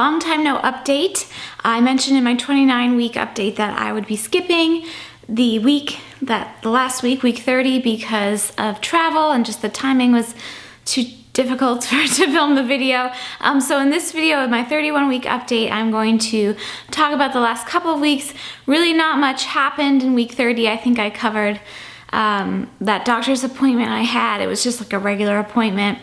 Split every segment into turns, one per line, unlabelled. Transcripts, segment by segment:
long time no update. I mentioned in my 29-week update that I would be skipping the last week, week 30, because of travel and just the timing was too difficult to film the video. So in this video, my 31-week update, I'm going to talk about the last couple of weeks. Really not much happened in week 30. I think I covered that doctor's appointment I had. It was just like a regular appointment,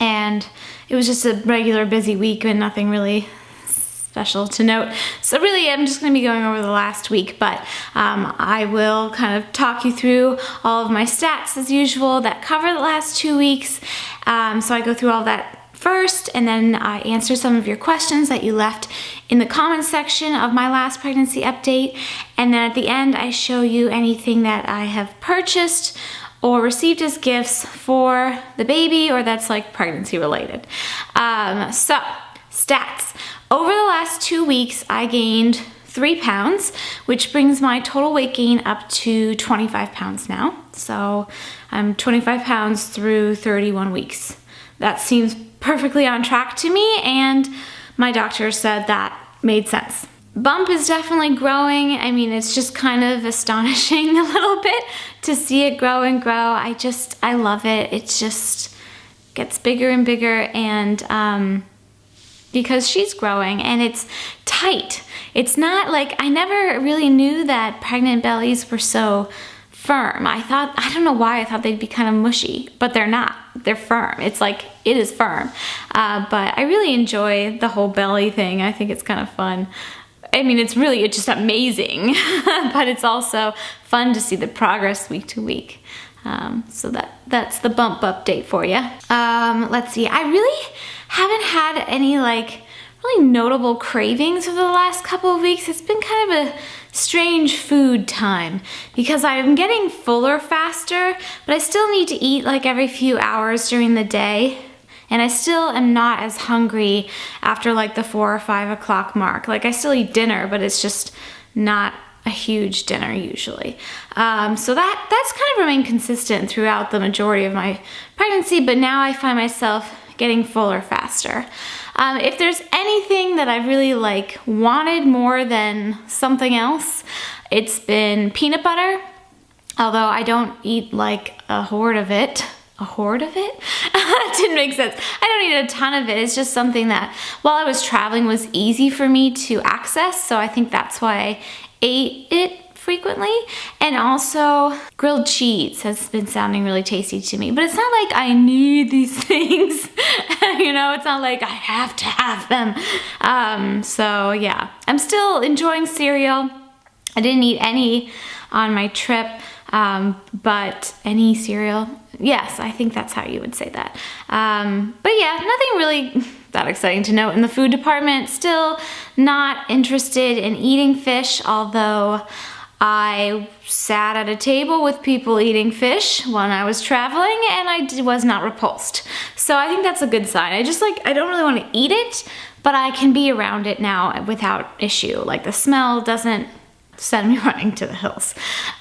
and it was just a regular busy week and nothing really special to note. So really, I'm just going to be going over the last week, but I will kind of talk you through all of my stats as usual that cover the last 2 weeks. So I go through all that first, and then I answer some of your questions that you left in the comments section of my last pregnancy update. And then at the end, I show you anything that I have purchased or received as gifts for the baby or that's like pregnancy related. So stats. Over the last 2 weeks, I gained 3 pounds, which brings my total weight gain up to 25 pounds now. So I'm 25 pounds through 31 weeks. That seems perfectly on track to me, and my doctor said that made sense. Bump is definitely growing. I mean, it's just kind of astonishing a little bit to see it grow and grow. I love it. It just gets bigger and bigger, and because she's growing and it's tight. It's not like, I never really knew that pregnant bellies were so firm. I don't know why I thought they'd be kind of mushy, but they're not. They're firm. It's like, it is firm. But I really enjoy the whole belly thing. I think it's kind of fun. I mean, it's just amazing, but it's also fun to see the progress week to week. So that's the bump update for you. Let's see, I really haven't had any really notable cravings over the last couple of weeks. It's been kind of a strange food time because I'm getting fuller faster, but I still need to eat like every few hours during the day. And I still am not as hungry after like the 4 or 5 o'clock mark. Like I still eat dinner, but it's just not a huge dinner usually. So that's kind of remained consistent throughout the majority of my pregnancy, but now I find myself getting fuller faster. If there's anything that I really wanted more than something else, it's been peanut butter, although I don't eat like a hoard of it. A hoard of it? Didn't make sense. I don't eat a ton of it. It's just something that while I was traveling was easy for me to access, so I think that's why I ate it frequently. And also grilled cheese has been sounding really tasty to me, but it's not like I need these things. You know, it's not like I have to have them. So yeah, I'm still enjoying cereal. I didn't eat any on my trip, but any cereal. Yes, I think that's how you would say that. But yeah, nothing really that exciting to note in the food department. Still not interested in eating fish, although I sat at a table with people eating fish when I was traveling and I was not repulsed. So I think that's a good sign. I don't really want to eat it, but I can be around it now without issue. Like the smell doesn't send me running to the hills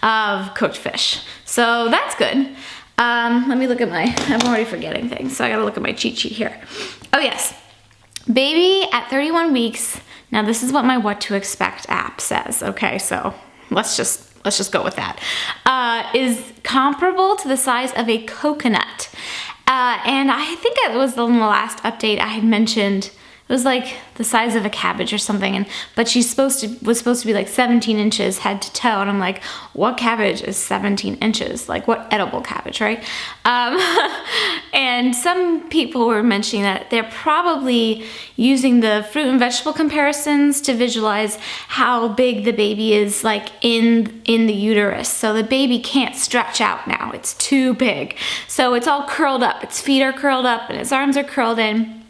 of cooked fish. So that's good. Let me look at I'm already forgetting things, so I gotta look at my cheat sheet here. Oh yes, baby at 31 weeks. Now this is what my What to Expect app says. Okay, so let's just go with that. Is comparable to the size of a coconut. And I think it was in the last update I had mentioned it was like the size of a cabbage or something, but was supposed to be like 17 inches head to toe, and I'm like, what cabbage is 17 inches? Like what edible cabbage, right? And some people were mentioning that they're probably using the fruit and vegetable comparisons to visualize how big the baby is like in the uterus. So the baby can't stretch out now, it's too big. So it's all curled up, its feet are curled up and its arms are curled in.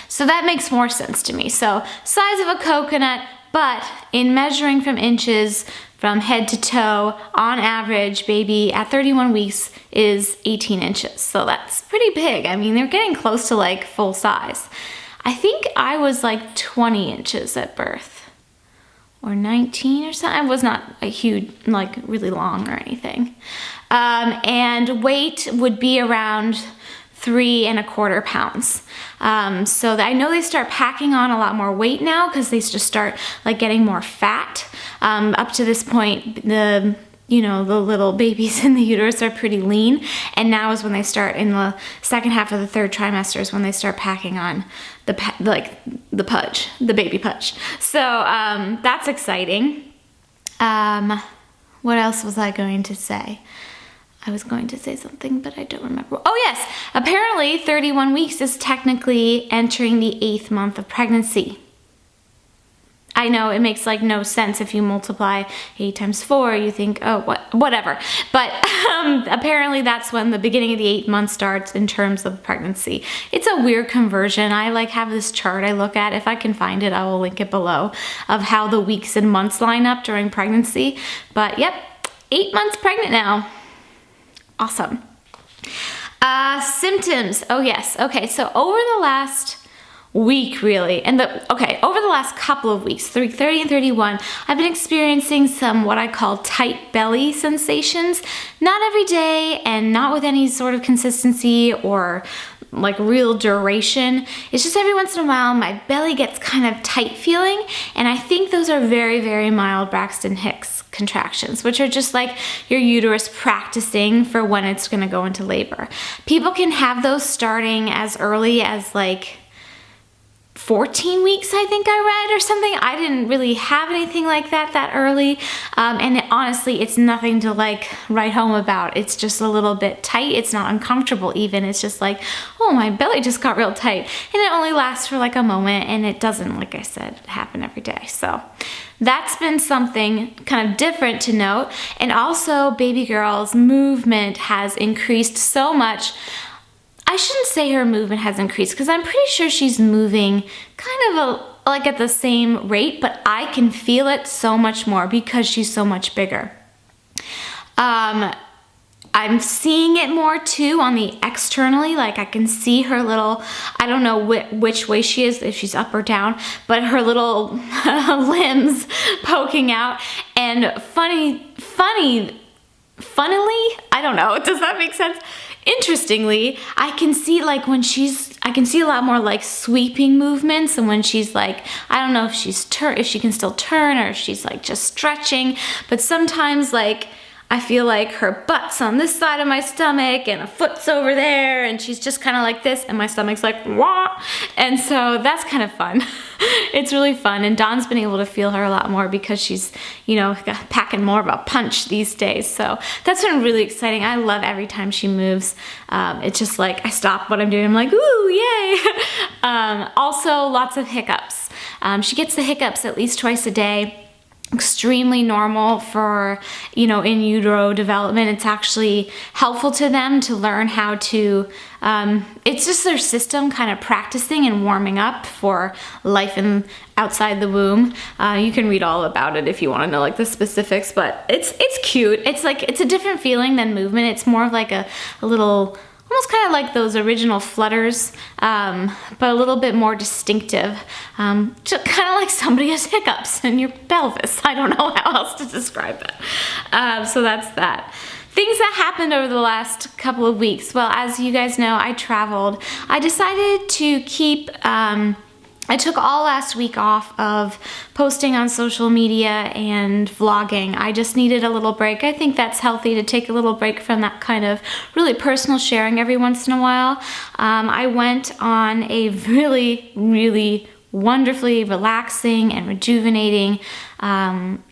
So that makes more sense to me. So size of a coconut, but in measuring from inches from head to toe, on average, baby at 31 weeks is 18 inches. So that's pretty big. I mean, they're getting close to like full size. I think I was like 20 inches at birth or 19 or something. I was not a huge, like really long or anything. And weight would be around 3¼ pounds. So I know they start packing on a lot more weight now because they just start like getting more fat. Up to this point, the little babies in the uterus are pretty lean, and now is when they start, in the second half of the 3rd trimester, is when they start packing on the baby pudge. So that's exciting. What else was I going to say? I was going to say something, but I don't remember. Oh yes, apparently 31 weeks is technically entering the 8th month of pregnancy. I know it makes like no sense. If you multiply 8 times 4, you think, oh, whatever. But apparently that's when the beginning of the 8th month starts in terms of pregnancy. It's a weird conversion. I like have this chart I look at. If I can find it, I will link it below, of how the weeks and months line up during pregnancy. But yep, 8 months pregnant now. Awesome. Symptoms. Oh yes. Okay, so over the last week, really, over the last couple of weeks, 30 and 31, I've been experiencing some what I call tight belly sensations. Not every day and not with any sort of consistency or like real duration. It's just every once in a while my belly gets kind of tight feeling, and I think those are very, very mild Braxton Hicks contractions, which are just like your uterus practicing for when it's going to go into labor. People can have those starting as early as like 14 weeks, I think I read, or something. I didn't really have anything like that early. And honestly, it's nothing to like write home about. It's just a little bit tight. It's not uncomfortable even. It's just like, oh, my belly just got real tight. And it only lasts for like a moment, and it doesn't, like I said, happen every day. So that's been something kind of different to note. And also, baby girl's movement has increased so much. I shouldn't say her movement has increased, because I'm pretty sure she's moving kind of like at the same rate, but I can feel it so much more because she's so much bigger. I'm seeing it more too on the externally, like I can see her little, I don't know which way she is, if she's up or down, but her little limbs poking out. And funnily, I don't know, does that make sense? Interestingly, I can see like I can see a lot more like sweeping movements, and when she's like, I don't know if she can still turn, or if she's like just stretching, but sometimes like I feel like her butt's on this side of my stomach and a foot's over there, and she's just kind of like this, and my stomach's like, wah! And so that's kind of fun. It's really fun, and Dawn's been able to feel her a lot more because she's, packing more of a punch these days. So that's been really exciting. I love every time she moves. It's just like I stop what I'm doing. I'm like, ooh, yay! Also, lots of hiccups. She gets the hiccups at least twice a day. Extremely normal for, in utero development. It's actually helpful to them to learn how to, it's just their system kind of practicing and warming up for life outside the womb. You can read all about it if you want to know like the specifics, but it's cute. It's like, it's a different feeling than movement. It's more of like a little, almost kind of like those original flutters, but a little bit more distinctive. Just kind of like somebody has hiccups in your pelvis. I don't know how else to describe that. So that's that. Things that happened over the last couple of weeks. Well, as you guys know, I traveled. I decided to keep, I took all last week off of posting on social media and vlogging. I just needed a little break. I think that's healthy to take a little break from that kind of really personal sharing every once in a while. I went on a really, really wonderfully relaxing and rejuvenating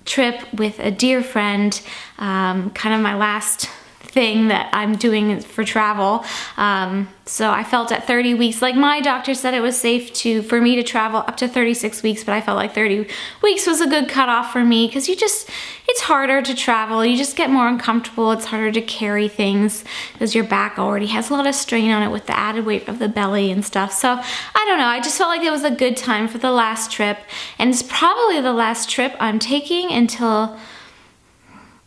trip with a dear friend, kind of my last thing that I'm doing for travel. So I felt at 30 weeks, like my doctor said it was safe for me to travel up to 36 weeks, but I felt like 30 weeks was a good cutoff for me, because it's harder to travel. You just get more uncomfortable. It's harder to carry things because your back already has a lot of strain on it with the added weight of the belly and stuff. So I don't know, I just felt like it was a good time for the last trip, and it's probably the last trip I'm taking until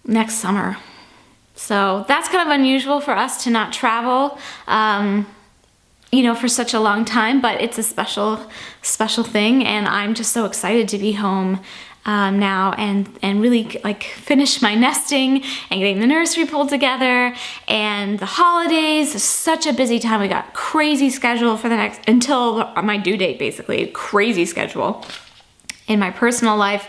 next summer. So that's kind of unusual for us to not travel, for such a long time, but it's a special thing, and I'm just so excited to be home now and really like finish my nesting and getting the nursery pulled together. And the holidays is such a busy time. We got crazy schedule for the next, until my due date, basically, crazy schedule in my personal life.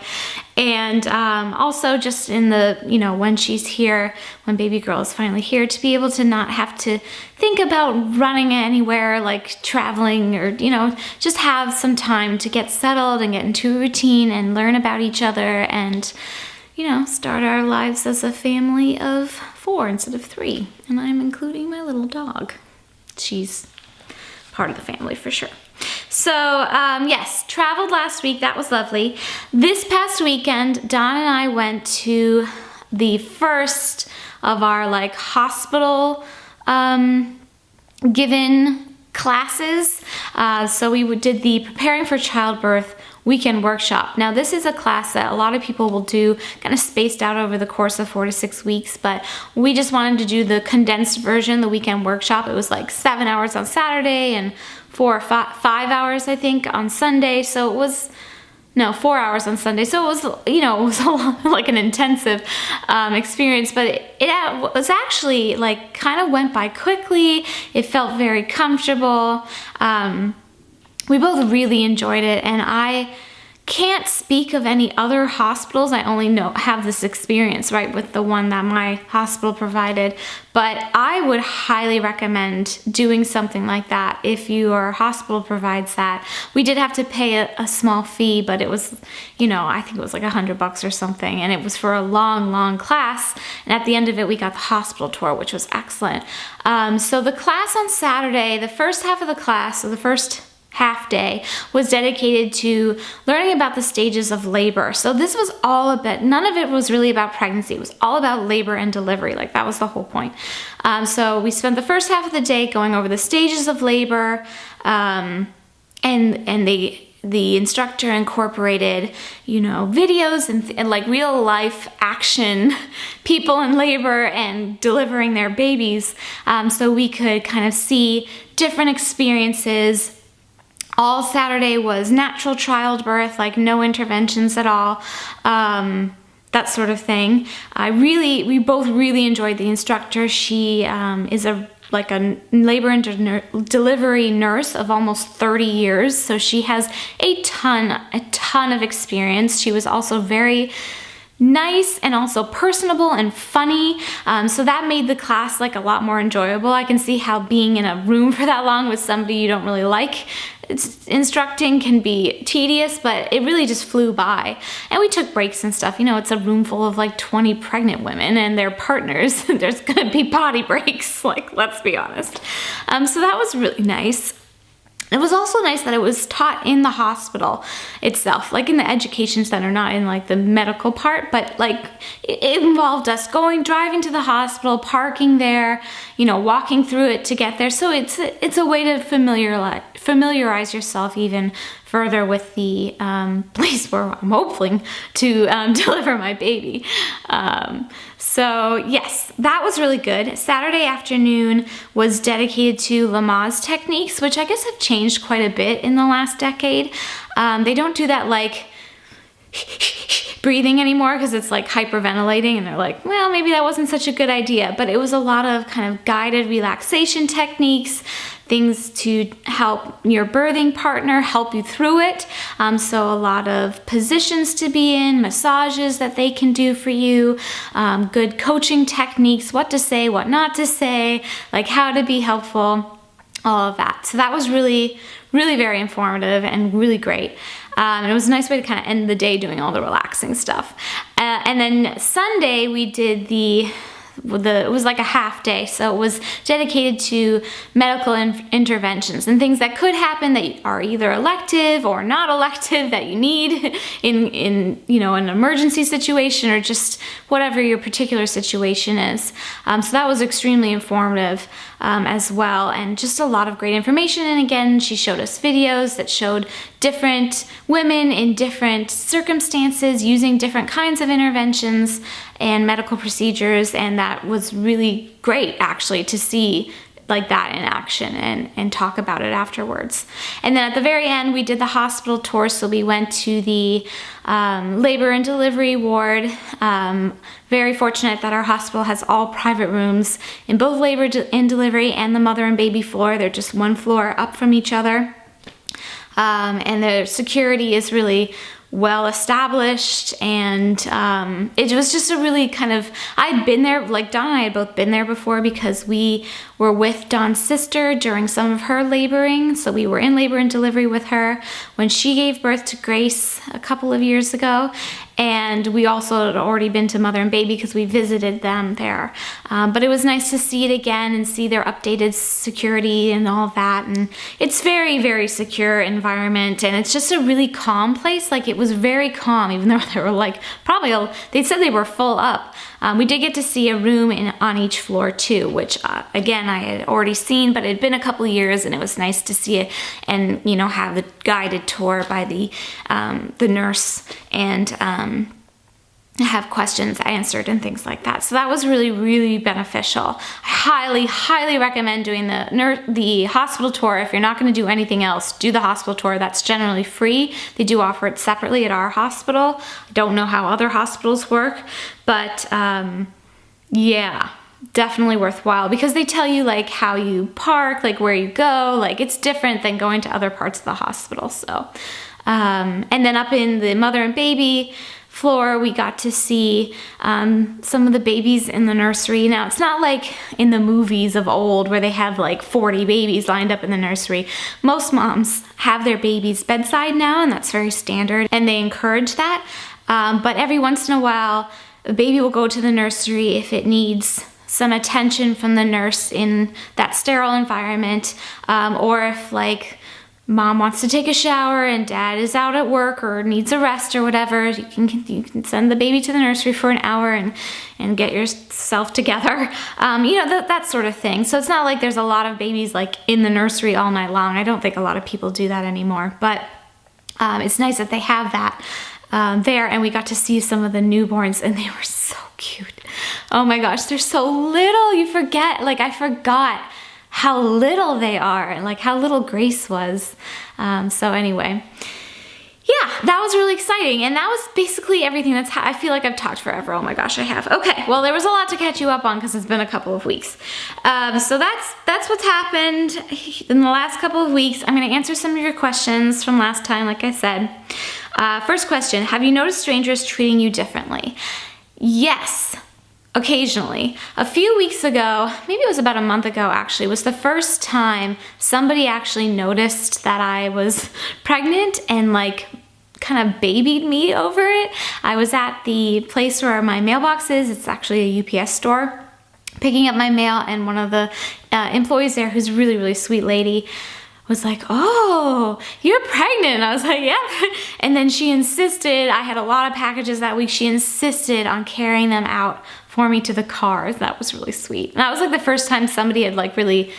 And also just in the, when she's here, when baby girl is finally here, to be able to not have to think about running anywhere, like traveling, or, just have some time to get settled and get into a routine and learn about each other and, start our lives as a family of 4 instead of 3. And I'm including my little dog. She's part of the family for sure. So, yes, traveled last week. That was lovely. This past weekend, Don and I went to the first of our hospital given classes. So we did the Preparing for Childbirth weekend workshop. Now, this is a class that a lot of people will do kind of spaced out over the course of 4 to 6 weeks, but we just wanted to do the condensed version, the weekend workshop. It was like 7 hours on Saturday and 4 or 5 hours, I think, on Sunday. So it was, 4 hours on Sunday. So it was, it was a lot, like an intensive experience, but it was actually kind of went by quickly. It felt very comfortable. We both really enjoyed it, and I can't speak of any other hospitals. I only have this experience, right, with the one that my hospital provided, but I would highly recommend doing something like that if your hospital provides that. We did have to pay a small fee, but it was, I think it was like $100 or something, and it was for a long class, and at the end of it, we got the hospital tour, which was excellent. So the class on Saturday, the first half of the class, so the first half day, was dedicated to learning about the stages of labor. So this was all about, none of it was really about pregnancy. It was all about labor and delivery. That was the whole point. So we spent the first half of the day going over the stages of labor, and the instructor incorporated, videos and real life action, people in labor and delivering their babies, so we could kind of see different experiences. All Saturday was natural childbirth, no interventions at all, that sort of thing. We both really enjoyed the instructor. She is a labor and delivery nurse of almost 30 years, so she has a ton of experience. She was also very nice and also personable and funny, so that made the class a lot more enjoyable. I can see how being in a room for that long with somebody you don't really like instructing can be tedious, but it really just flew by. And we took breaks and stuff. It's a room full of 20 pregnant women and their partners. There's gonna be potty breaks, let's be honest. So that was really nice. It was also nice that it was taught in the hospital itself, in the education center, not in the medical part, but it involved us driving to the hospital, parking there, walking through it to get there. So it's a way to familiarize yourself even further with the place where I'm hoping to deliver my baby. So yes, that was really good. Saturday afternoon was dedicated to Lamaze techniques, which I guess have changed quite a bit in the last decade. They don't do that breathing anymore because it's hyperventilating, and they're well, maybe that wasn't such a good idea, but it was a lot of kind of guided relaxation techniques, things to help your birthing partner help you through it. So a lot of positions to be in, massages that they can do for you, good coaching techniques, what to say, what not to say, how to be helpful, all of that. So that was really, really very informative and really great. And it was a nice way to kind of end the day doing all the relaxing stuff. And then Sunday we did it was a half day, so it was dedicated to medical interventions and things that could happen that are either elective or not elective that you need in an emergency situation, or just whatever your particular situation is. So that was extremely informative as well, and just a lot of great information. And again, she showed us videos that showed different women in different circumstances using different kinds of interventions and medical procedures, and that was really great actually to see like that in action and talk about it afterwards. And then at the very end, we did the hospital tour. So we went to the labor and delivery ward. Very fortunate that our hospital has all private rooms in both labor and delivery and the mother and baby floor. They're just one floor up from each other. And the security is really well established, and it was just a really kind of, I'd been there, like Dawn and I had both been there before because we were with Dawn's sister during some of her laboring. So we were in labor and delivery with her when she gave birth to Grace a couple of years ago. And we also had already been to mother and baby because we visited them there. But it was nice to see it again and see their updated security and all that. And it's very, very secure environment. And it's just a really calm place. Like, it was very calm, even though they were like, they said they were full up. We did get to see a room on each floor too, which again, I had already seen, but it had been a couple of years, and it was nice to see it and, you know, have the guided tour by the nurse and have questions answered and things like that. So that was really, really beneficial. I highly, highly recommend doing the hospital tour. If you're not going to do anything else, do the hospital tour. That's generally free. They do offer it separately at our hospital. I don't know how other hospitals work, but yeah, definitely worthwhile because they tell you like how you park, like where you go. Like, it's different than going to other parts of the hospital. So, and then up in the mother and baby floor, we got to see some of the babies in the nursery. Now, it's not like in the movies of old where they have like 40 babies lined up in the nursery. Most moms have their babies bedside now, and that's very standard, and they encourage that. But every once in a while, a baby will go to the nursery if it needs some attention from the nurse in that sterile environment, or if like mom wants to take a shower and dad is out at work or needs a rest or whatever, you can send the baby to the nursery for an hour and get yourself together. You know, that sort of thing. So it's not like there's a lot of babies like in the nursery all night long. I don't think a lot of people do that anymore, but it's nice that they have that there. And we got to see some of the newborns, and they were so cute. Oh my gosh, they're so little. You forget, like I forgot how little they are and like how little Grace was. So anyway, yeah, that was really exciting. And that was basically everything I feel like I've talked forever. Oh my gosh, I have. Okay, well, there was a lot to catch you up on because it's been a couple of weeks. So that's what's happened in the last couple of weeks. I'm gonna answer some of your questions from last time, like I said. First question, have you noticed strangers treating you differently? Yes. Occasionally. A few weeks ago, maybe it was about a month ago actually, was the first time somebody actually noticed that I was pregnant and like kind of babied me over it. I was at the place where my mailbox is. It's actually a UPS store, picking up my mail, and one of the employees there, who's a really, really sweet lady, was like, "Oh, you're pregnant." And I was like, "Yeah." And then she insisted, I had a lot of packages that week, she insisted on carrying them out for me to the car. That was really sweet. And that was like the first time somebody had like really,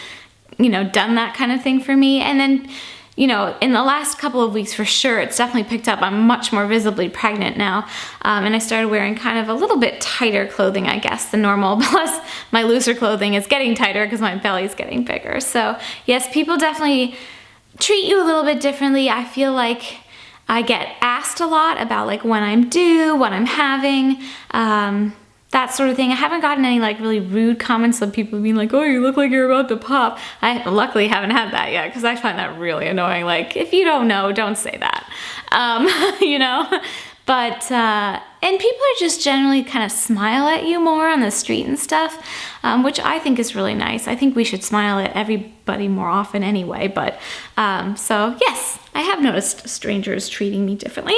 you know, done that kind of thing for me. And then, you know, in the last couple of weeks for sure, it's definitely picked up. I'm much more visibly pregnant now. And I started wearing kind of a little bit tighter clothing, I guess, than normal. Plus my looser clothing is getting tighter because my belly's getting bigger. So yes, people definitely treat you a little bit differently. I feel like I get asked a lot about like when I'm due, what I'm having, that sort of thing. I haven't gotten any like really rude comments of people being like, "Oh, you look like you're about to pop." I luckily haven't had that yet because I find that really annoying. Like, if you don't know, don't say that, you know? But, and people are just generally kind of smile at you more on the street and stuff, which I think is really nice. I think we should smile at everybody more often anyway. But, so yes, I have noticed strangers treating me differently.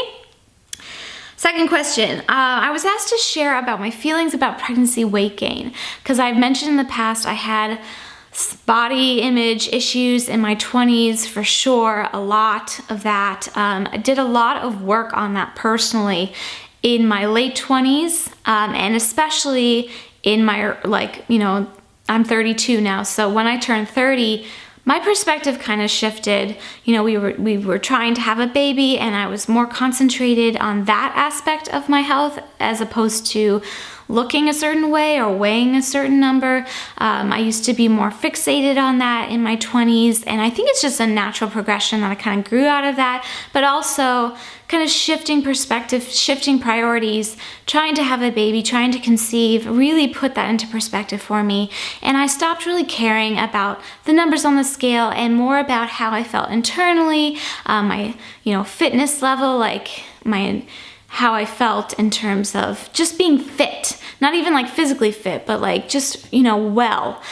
Second question, I was asked to share about my feelings about pregnancy weight gain, because I've mentioned in the past I had body image issues in my 20s for sure, a lot of that. I did a lot of work on that personally in my late 20s, and especially in my, like, you know, I'm 32 now, so when I turned 30, my perspective kind of shifted. You know, we were trying to have a baby, and I was more concentrated on that aspect of my health as opposed to looking a certain way or weighing a certain number. I used to be more fixated on that in my 20s, and I think it's just a natural progression that I kind of grew out of that, but also kind of shifting perspective, shifting priorities, trying to have a baby, trying to conceive, really put that into perspective for me. And I stopped really caring about the numbers on the scale and more about how I felt internally, my, fitness level, like how I felt in terms of just being fit, not even like physically fit, but like just, well.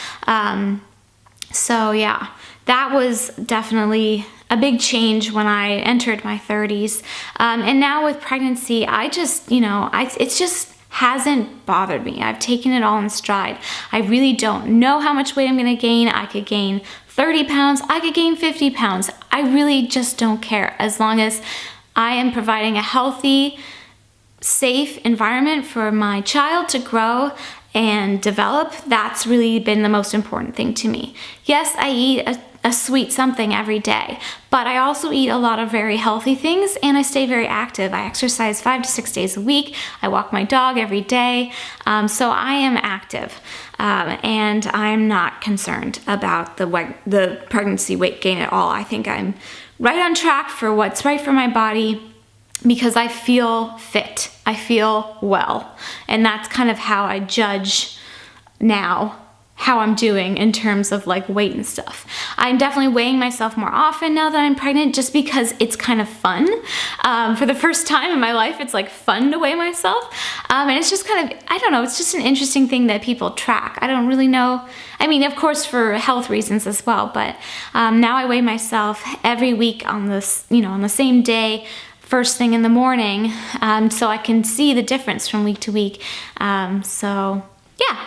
So yeah, that was definitely a big change when I entered my 30s. And now with pregnancy, I just, it just hasn't bothered me. I've taken it all in stride. I really don't know how much weight I'm gonna gain. I could gain 30 pounds, I could gain 50 pounds. I really just don't care, as long as I am providing a healthy, safe environment for my child to grow and develop. That's really been the most important thing to me. Yes, I eat a sweet something every day, but I also eat a lot of very healthy things, and I stay very active. I exercise 5 to 6 days a week. I walk my dog every day. So I am active, and I'm not concerned about the pregnancy weight gain at all. I think I'm right on track for what's right for my body, because I feel fit, I feel well, and that's kind of how I judge now how I'm doing in terms of like weight and stuff. I'm definitely weighing myself more often now that I'm pregnant, just because it's kind of fun. For the first time in my life, it's like fun to weigh myself. And it's just kind of, I don't know, it's just an interesting thing that people track. I don't really know. I mean, of course, for health reasons as well, but now I weigh myself every week on this, on the same day, first thing in the morning, so I can see the difference from week to week. So yeah,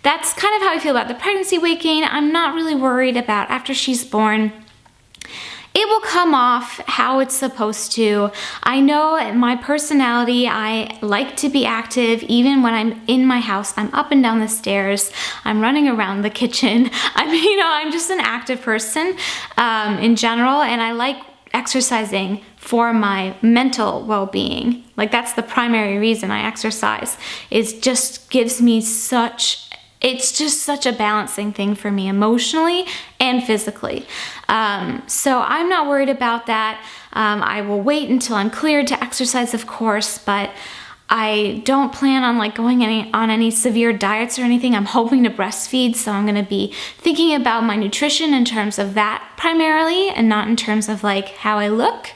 that's kind of how I feel about the pregnancy weight gain. I'm not really worried about after she's born. It will come off how it's supposed to. I know my personality, I like to be active. Even when I'm in my house, I'm up and down the stairs, I'm running around the kitchen. I'm just an active person in general, and I like exercising for my mental well-being. Like, that's the primary reason I exercise. It's just such a balancing thing for me emotionally and physically. So I'm not worried about that. I will wait until I'm cleared to exercise, of course, but I don't plan on like going on any severe diets or anything. I'm hoping to breastfeed, so I'm gonna be thinking about my nutrition in terms of that primarily, and not in terms of like how I look.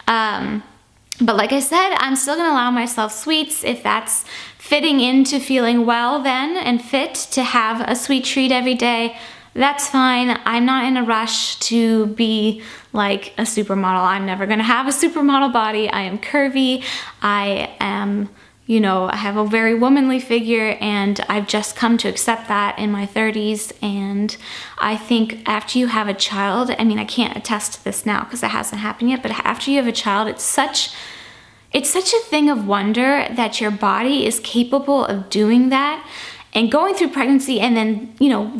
But like I said, I'm still gonna allow myself sweets if that's fitting into feeling well then and fit to have a sweet treat every day. That's fine. I'm not in a rush to be like a supermodel. I'm never gonna have a supermodel body. I am curvy. I am, I have a very womanly figure, and I've just come to accept that in my 30s. And I think after you have a child, I can't attest to this now because it hasn't happened yet, but after you have a child, it's such a thing of wonder that your body is capable of doing that. And going through pregnancy and then,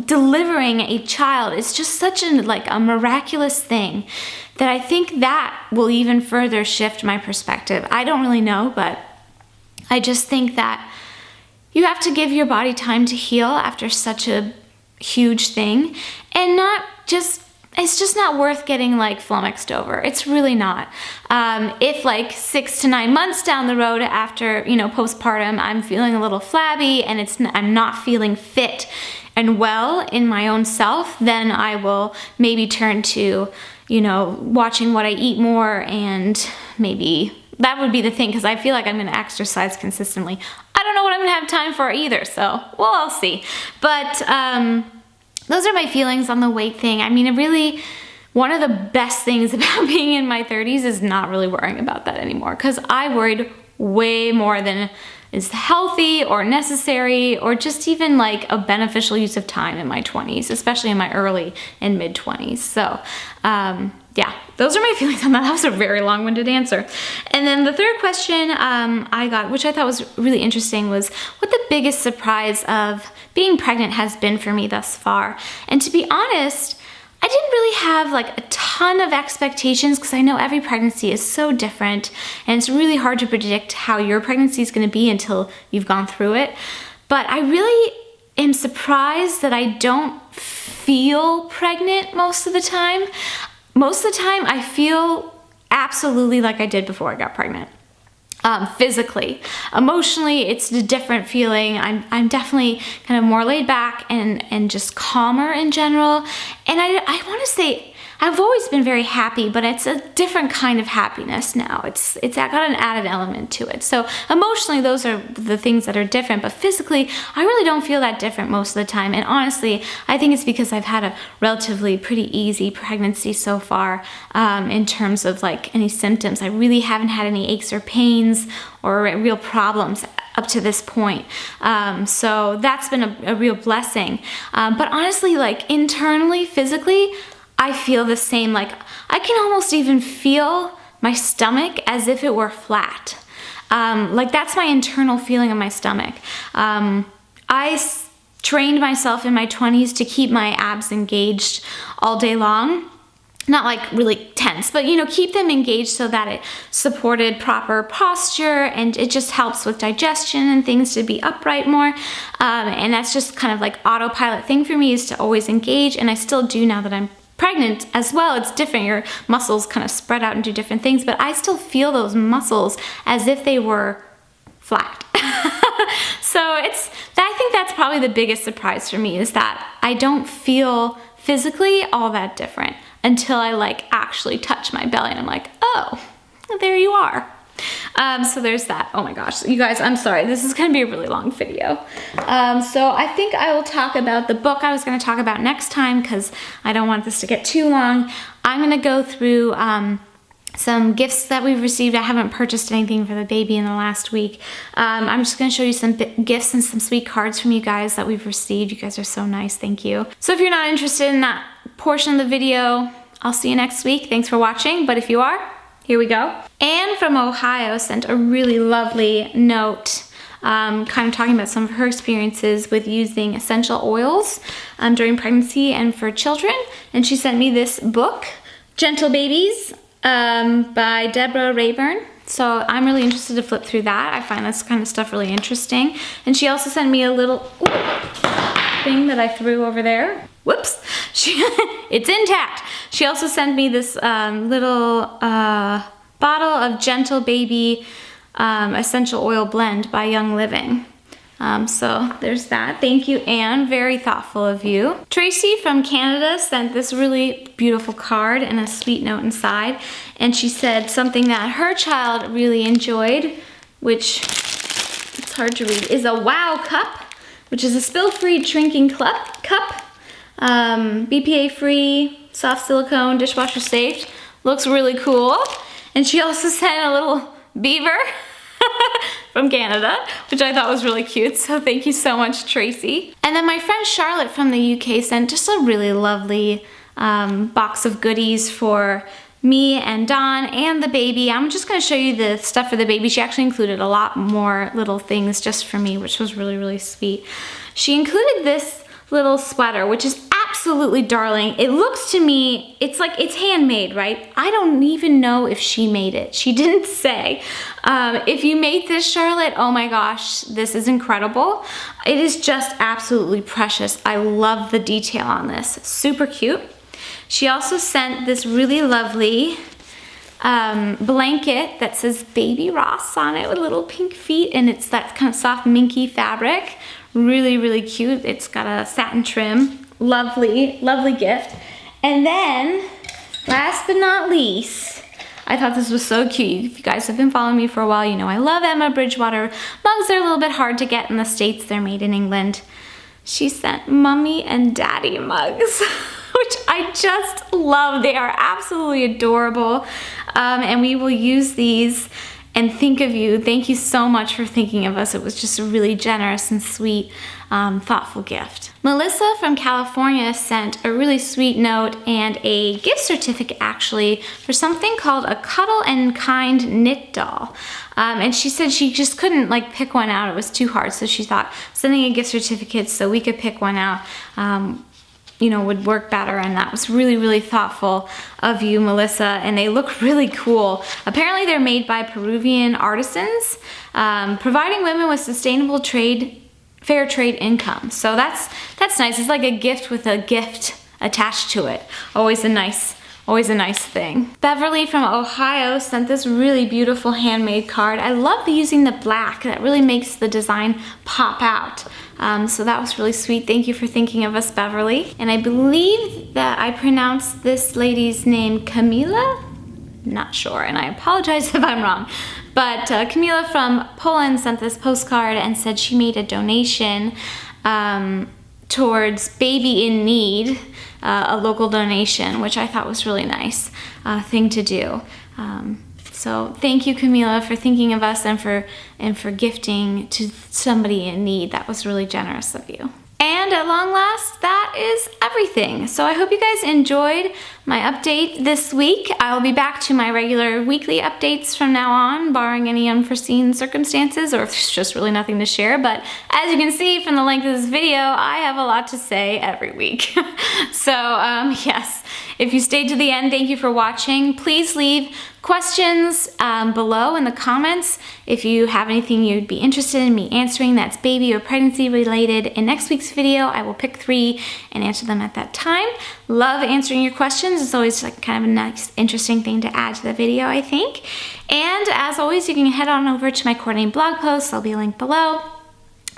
delivering a child, it's just such a miraculous thing that I think that will even further shift my perspective. I don't really know, but I just think that you have to give your body time to heal after such a huge thing, and it's just not worth getting flummoxed over. It's really not. If 6 to 9 months down the road after, postpartum, I'm feeling a little flabby and I'm not feeling fit and well in my own self, then I will maybe turn to, watching what I eat more, and maybe that would be the thing, because I feel like I'm going to exercise consistently. I don't know what I'm going to have time for either, so I'll see. But those are my feelings on the weight thing. One of the best things about being in my 30s is not really worrying about that anymore, because I worried way more than is healthy or necessary or just even a beneficial use of time in my 20s, especially in my early and mid 20s. So yeah, those are my feelings on that. That was a very long-winded answer. And then the third question I got, which I thought was really interesting, was what the biggest surprise of being pregnant has been for me thus far. And to be honest, I didn't really have like a ton of expectations because I know every pregnancy is so different and it's really hard to predict how your pregnancy is going to be until you've gone through it. But I really am surprised that I don't feel pregnant most of the time. Most of the time I feel absolutely like I did before I got pregnant. Physically. Emotionally, it's a different feeling. I'm definitely kind of more laid back and just calmer in general. And I want to say, I've always been very happy, but it's a different kind of happiness now. It's got an added element to it. So emotionally, those are the things that are different, but physically, I really don't feel that different most of the time. And honestly, I think it's because I've had a relatively pretty easy pregnancy so far in terms of like any symptoms. I really haven't had any aches or pains or real problems up to this point. So that's been a real blessing. But honestly, like internally, physically, I feel the same. Like I can almost even feel my stomach as if it were flat. Like that's my internal feeling of my stomach. Trained myself in my 20s to keep my abs engaged all day long. Not like really tense, but you know, keep them engaged so that it supported proper posture and it just helps with digestion and things to be upright more. And that's just kind of like autopilot thing for me, is to always engage, and I still do now that I'm pregnant as well. It's different. Your muscles kind of spread out and do different things, but I still feel those muscles as if they were flat. So I think that's probably the biggest surprise for me, is that I don't feel physically all that different until I like actually touch my belly and I'm like, oh, there you are. So there's that. Oh my gosh, you guys, I'm sorry. This is gonna be a really long video. So I think I will talk about the book I was gonna talk about next time because I don't want this to get too long. I'm gonna go through some gifts that we've received. I haven't purchased anything for the baby in the last week. I'm just gonna show you some gifts and some sweet cards from you guys that we've received. You guys are so nice, thank you. So if you're not interested in that portion of the video, I'll see you next week. Thanks for watching, but if you are, here we go. Anne from Ohio sent a really lovely note kind of talking about some of her experiences with using essential oils during pregnancy and for children. And she sent me this book, Gentle Babies by Deborah Rayburn. So I'm really interested to flip through that. I find this kind of stuff really interesting. And she also sent me a little thing that I threw over there. Whoops, it's intact. She also sent me this little bottle of Gentle Baby essential oil blend by Young Living. So there's that. Thank you, Anne. Very thoughtful of you. Tracy from Canada sent this really beautiful card and a sweet note inside. And she said something that her child really enjoyed, which it's hard to read, is a Wow cup, which is a spill-free drinking cup. BPA-free, soft silicone, dishwasher safe. Looks really cool. And she also sent a little beaver from Canada, which I thought was really cute. So thank you so much, Tracy. And then my friend Charlotte from the UK sent just a really lovely box of goodies for me and Dawn and the baby. I'm just gonna show you the stuff for the baby. She actually included a lot more little things just for me, which was really, really sweet. She included this little sweater, which is absolutely darling. It looks to me, it's like it's handmade, right? I don't even know if she made it. She didn't say. If you made this, Charlotte, oh my gosh, this is incredible. It is just absolutely precious. I love the detail on this. Super cute. She also sent this really lovely blanket that says Baby Ross on it with little pink feet, and it's that kind of soft minky fabric. Really, really cute. It's got a satin trim. Lovely, lovely gift. And then, last but not least, I thought this was so cute. If you guys have been following me for a while, you know I love Emma Bridgewater mugs. They're a little bit hard to get in the States. They're made in England. She sent mommy and daddy mugs, which I just love. They are absolutely adorable. And we will use these and think of you. Thank you so much for thinking of us. It was just a really generous and sweet, thoughtful gift. Melissa from California sent a really sweet note and a gift certificate actually for something called a Cuddle and Kind knit doll. And she said she just couldn't like pick one out. It was too hard. So she thought sending a gift certificate so we could pick one out would work better, and that was really, really thoughtful of you, Melissa, and they look really cool. Apparently they're made by Peruvian artisans, providing women with sustainable fair trade income. So that's nice. It's like a gift with a gift attached to it. Always a nice thing. Beverly from Ohio sent this really beautiful handmade card. I love using the black. That really makes the design pop out. So that was really sweet. Thank you for thinking of us, Beverly. And I believe that I pronounced this lady's name Camila? Not sure, and I apologize if I'm wrong. But Camila from Poland sent this postcard and said she made a donation towards Baby in Need, a local donation, which I thought was really nice thing to do. So thank you, Camila, for thinking of us and for gifting to somebody in need. That was really generous of you. And at long last, that is everything. So I hope you guys enjoyed my update this week. I will be back to my regular weekly updates from now on, barring any unforeseen circumstances or if there's just really nothing to share. But as you can see from the length of this video, I have a lot to say every week. So yes, if you stayed to the end, thank you for watching. Please leave questions below in the comments if you have anything you'd be interested in me answering that's baby or pregnancy related. In next week's video, I will pick 3 and answer them at that time. Love answering your questions. It's always like kind of a nice, interesting thing to add to the video, I think. And as always, you can head on over to my coordinating blog post. I'll be linked below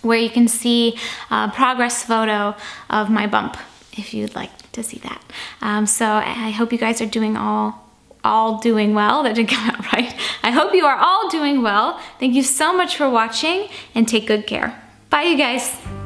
where you can see a progress photo of my bump if you'd like to see that. So I hope you guys are doing all doing well. That didn't come out right. I hope you are all doing well. Thank you so much for watching and take good care. Bye, you guys.